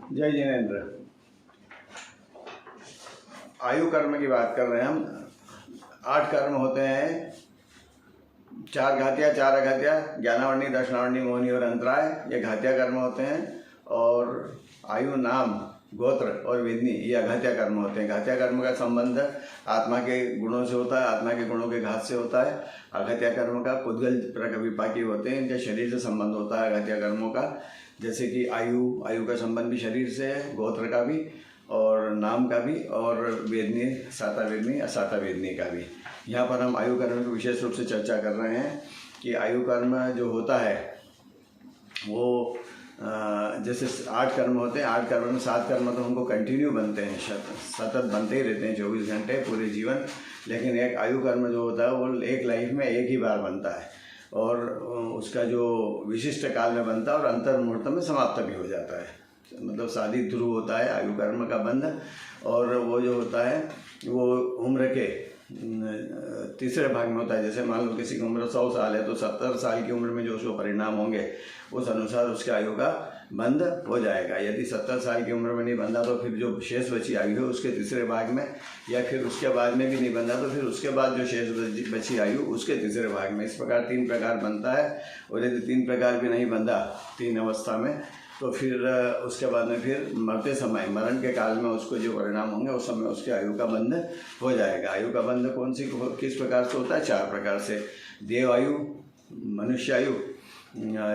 जय जिनेन्द्र। आयु कर्म की बात कर रहे हैं हम। 8 कर्म होते हैं, 4 घातिया 4 अघातिया, ज्ञानावर्णी, दक्षिणावर्णी, मोहिनी और अंतराय, ये घातिया कर्म होते हैं। और आयु, नाम, गोत्र और वेदनी ये अघातिया कर्म होते हैं। घातिया कर्म का संबंध आत्मा के गुणों से होता है, आत्मा के गुणों के घात से होता है। अघातिया कर्म का पुद्गल विपाकी होते हैं, इनके शरीर से संबंध होता है अघातिया कर्मों का। जैसे कि आयु का संबंध भी शरीर से है, गोत्र का भी और नाम का भी, और वेदनी, साता वेदनी, असाता वेदनी का भी। यहाँ पर हम आयु कर्म की विशेष रूप से चर्चा कर रहे हैं कि आयु कर्म जो होता है वो जैसे 8 कर्म होते हैं। 8 कर्म में 7 कर्म तो हमको कंटिन्यू बनते हैं, सतत बनते ही रहते हैं 24 घंटे पूरे जीवन। लेकिन एक आयु कर्म जो होता है वो एक लाइफ में एक ही बार बनता है और उसका जो विशिष्ट काल में बनता है और अंतर मुहूर्त में समाप्त भी हो जाता है। मतलब शादी ध्रुव होता है आयु कर्म का बंध। और वो जो होता है वो उम्र के तीसरे भाग में होता है। जैसे मान लो किसी की उम्र 100 साल है तो 70 साल की उम्र में जो उसको परिणाम होंगे उस अनुसार उसके आयु का बंध हो जाएगा। यदि 70 साल की उम्र में नहीं बंधा तो फिर जो शेष बची आयु है उसके तीसरे भाग में, या फिर उसके बाद में भी नहीं बंधा तो फिर उसके बाद जो शेष बची आयु उसके तीसरे भाग में। इस प्रकार 3 प्रकार बनता है। और यदि 3 प्रकार भी नहीं बंधा 3 अवस्था में तो फिर उसके बाद में फिर मरते समय, मरण के काल में उसको जो परिणाम होंगे उस समय उसके आयु का बंध हो जाएगा। आयु का बंध किस प्रकार से होता है? 4 प्रकार से। देव आयु, मनुष्य आयु,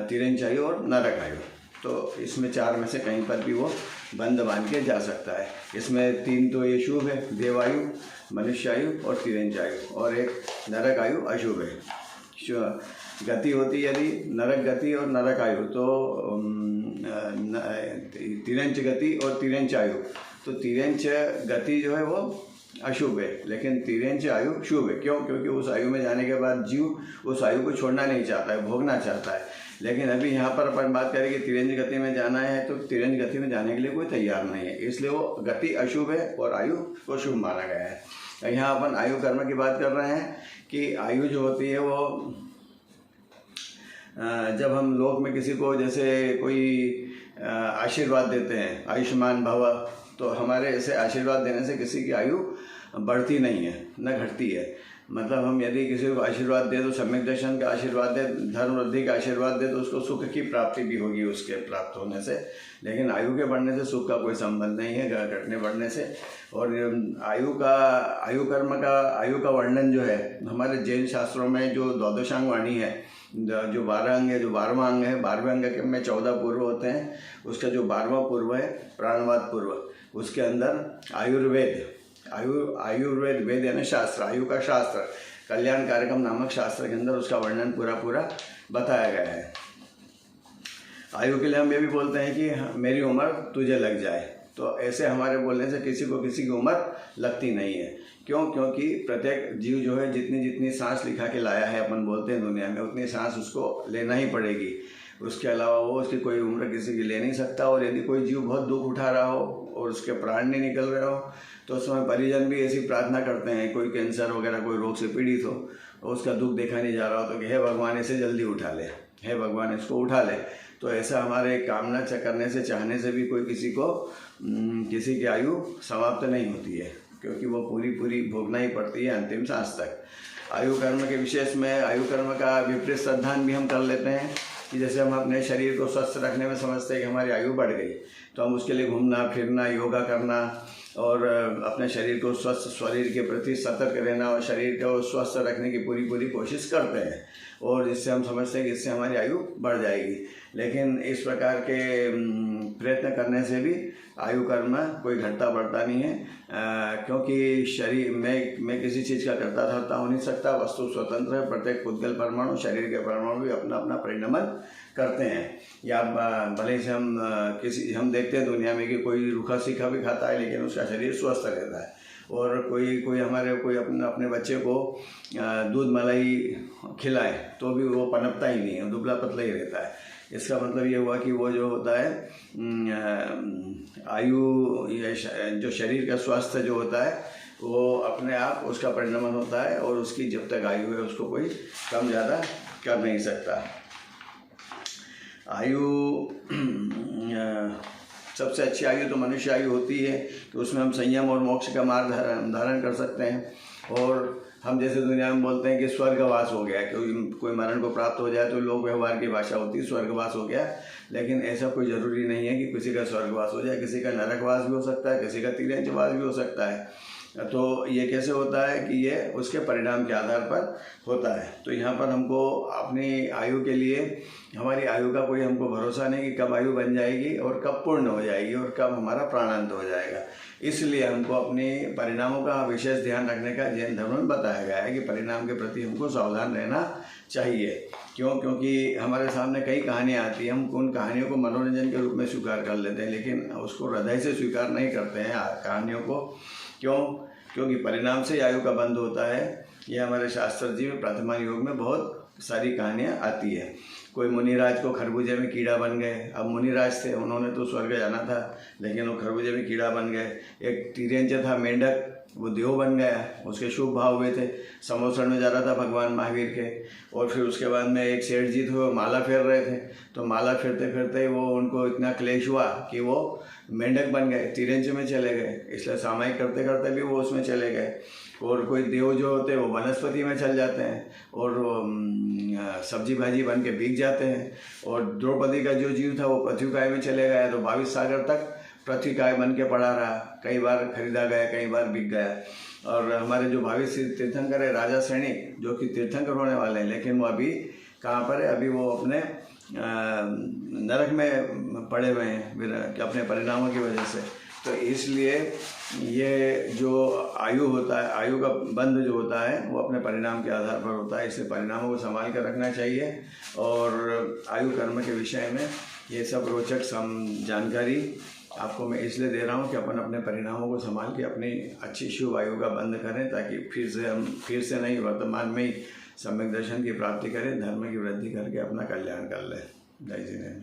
तिरंच आयु और नरक आयु। तो इसमें 4 में से कहीं पर भी वो बंध बांध के जा सकता है। इसमें 3 तो ये शुभ है, देवायु, मनुष्य आयु और तिरंच आयु, और एक नरक आयु अशुभ है। गति होती यदि नरक गति और नरक आयु तो तिरंच गति और तिरंच आयु, तो तिरंच गति जो है वो अशुभ है लेकिन तिरंच आयु शुभ है। क्यों? क्योंकि उस आयु में जाने के बाद जीव उस आयु को छोड़ना नहीं चाहता है, भोगना चाहता है। लेकिन अभी यहाँ पर अपन बात करें कि तिरंज गति में जाना है तो तिरंज गति में जाने के लिए कोई तैयार नहीं है, इसलिए वो गति अशुभ है और आयु को शुभ माना गया है। यहाँ अपन आयु कर्म की बात कर रहे हैं कि आयु जो होती है वो जब हम लोक में किसी को जैसे कोई आशीर्वाद देते हैं, आयुष्मान भव, तो हमारे ऐसे आशीर्वाद देने से किसी की आयु बढ़ती नहीं है न घटती है। मतलब हम यदि किसी को आशीर्वाद दे तो सम्यक दर्शन का आशीर्वाद दे, धर्म वृद्धि का आशीर्वाद दे तो उसको सुख की प्राप्ति भी होगी उसके प्राप्त होने से। लेकिन आयु के बढ़ने से सुख का कोई संबंध नहीं है, घटने बढ़ने से। और आयु कर्म का आयु का वर्णन जो है हमारे जैन शास्त्रों में जो द्वादशांग वाणी है, जो 12 अंग है, जो 12वां अंग है, 12वें अंग में 14 पूर्व होते हैं। उसका जो 12वां पूर्व है प्राणवाद पूर्व, उसके अंदर आयुर्वेद वेद यानी शास्त्र, आयु का शास्त्र, कल्याण कार्यक्रम नामक शास्त्र के अंदर उसका वर्णन पूरा बताया गया है। आयु के लिए हम ये भी बोलते हैं कि मेरी उम्र तुझे लग जाए, तो ऐसे हमारे बोलने से किसी को किसी की उम्र लगती नहीं है। क्यों? क्योंकि प्रत्येक जीव जो है जितनी सांस लिखा के लाया है, अपन बोलते हैं दुनिया में, उतनी सांस उसको लेना ही पड़ेगी। उसके अलावा वो उसकी कोई उम्र किसी की ले नहीं सकता। और यदि कोई जीव बहुत दुख उठा रहा हो और उसके प्राण नहीं निकल रहे हो तो उस समय परिजन भी ऐसी प्रार्थना करते हैं, कोई कैंसर वगैरह कोई रोग से पीड़ित हो और उसका दुख देखा नहीं जा रहा हो तो कि हे भगवान इसे जल्दी उठा ले, हे भगवान इसको उठा ले। तो ऐसा हमारे कामना करने से, चाहने से भी कोई किसी की आयु समाप्त नहीं होती है, क्योंकि वो पूरी भोगना ही पड़ती है अंतिम सांस तक। आयु कर्म के विशेष में आयु कर्म का विपरीत श्रद्धान भी हम कर लेते हैं कि जैसे हम अपने शरीर को स्वस्थ रखने में समझते हैं कि हमारी आयु बढ़ गई तो हम उसके लिए घूमना फिरना, योगा करना और अपने शरीर को स्वस्थ, शरीर के प्रति सतर्क रहना और शरीर को स्वस्थ रखने की पूरी कोशिश करते हैं, और जिससे हम समझते हैं कि इससे हमारी आयु बढ़ जाएगी। लेकिन इस प्रकार के प्रयत्न करने से भी आयु कर्म कोई घटता बढ़ता नहीं है, क्योंकि शरीर में किसी चीज़ का करता धरता हो नहीं सकता। वस्तु स्वतंत्र है, प्रत्येक पुद्गल परमाणु, शरीर के परमाणु भी अपना अपना परिणमन करते हैं। या भले से हम देखते हैं दुनिया में कि कोई रूखा सीखा भी खाता है लेकिन उसका शरीर स्वस्थ रहता है, और कोई अपने बच्चे को दूध मलाई खिलाए तो भी वो पनपता ही नहीं है, दुबला पतला ही रहता है। इसका मतलब ये हुआ कि वो जो होता है आयु, जो शरीर का स्वास्थ्य जो होता है वो अपने आप उसका परिणमन होता है, और उसकी जब तक आयु है उसको कोई कम ज़्यादा कर नहीं सकता। आयु सबसे अच्छी आयु तो मनुष्य आयु होती है कि उसमें हम संयम और मोक्ष का मार्ग धारण कर सकते हैं। और हम जैसे दुनिया में बोलते हैं कि स्वर्गवास हो गया, कोई मरण को प्राप्त हो जाए तो लोग व्यवहार की भाषा होती है स्वर्गवास हो गया, लेकिन ऐसा कोई ज़रूरी नहीं है कि किसी का स्वर्गवास हो जाए। किसी का नरकवास भी हो सकता है, किसी का तिर्यंचवास भी हो सकता है। तो ये कैसे होता है कि ये उसके परिणाम के आधार पर होता है। तो यहाँ पर हमको अपनी आयु के लिए, हमारी आयु का कोई हमको भरोसा नहीं कि कब आयु बन जाएगी और कब पूर्ण हो जाएगी और कब हमारा प्राणांत हो जाएगा। इसलिए हमको अपने परिणामों का विशेष ध्यान रखने का जैन धर्म में बताया गया है कि परिणाम के प्रति हमको सावधान रहना चाहिए। क्यों? क्योंकि हमारे सामने कई कहानियाँ आती हैं, हम उन कहानियों को मनोरंजन के रूप में स्वीकार कर लेते हैं, लेकिन उसको हृदय से स्वीकार नहीं करते हैं कहानियों को। क्यों? क्योंकि परिणाम से आयु का बंध होता है। ये हमारे शास्त्र जी में प्रातःमान योग में बहुत सारी कहानियाँ आती है। कोई मुनिराज को खरबूजे में कीड़ा बन गए। अब मुनिराज थे, उन्होंने तो स्वर्ग जाना था, लेकिन वो खरबूजे में कीड़ा बन गए। एक तिर्यंच था, मेंढक, वो देव बन गया, उसके शुभ भाव हुए थे। समोसण में जा रहा था भगवान महावीर के, और फिर उसके बाद में एक सेठ जी थे, वो माला फेर रहे थे, तो माला फेरते फेरते वो उनको इतना क्लेश हुआ कि वो मेंढक बन गए, तिर्यंच में चले गए। इसलिए सामायिक करते करते भी वो उसमें चले गए। और कोई देव जो होते हैं वो वनस्पति में चल जाते हैं और सब्जी भाजी बन के बिक जाते हैं। और द्रौपदी का जो जीव था वो पृथ्वीकाय में चले गया, तो 22 सागर तक पृथ्वीकाय बन के पड़ा रहा। कई बार खरीदा गया, कई बार बिक गया। और हमारे जो भावी तीर्थंकर है, राजा सैनिक, जो कि तीर्थंकर होने वाले हैं, लेकिन वो अभी कहाँ पर है? अभी वो अपने नरक में पड़े हुए हैं अपने परिणामों की वजह से। तो इसलिए ये जो आयु होता है, आयु का बंध जो होता है वो अपने परिणाम के आधार पर होता है। इसलिए परिणामों को संभाल कर रखना चाहिए। और आयु कर्म के विषय में ये सब रोचक जानकारी आपको मैं इसलिए दे रहा हूँ कि अपन अपने परिणामों को संभाल के अपनी अच्छी शुभ आयु का बंध करें, ताकि फिर से नहीं, वर्तमान में ही सम्यक दर्शन की प्राप्ति करें, धर्म की वृद्धि करके अपना कल्याण कर लें। जय जिनेन्द्र।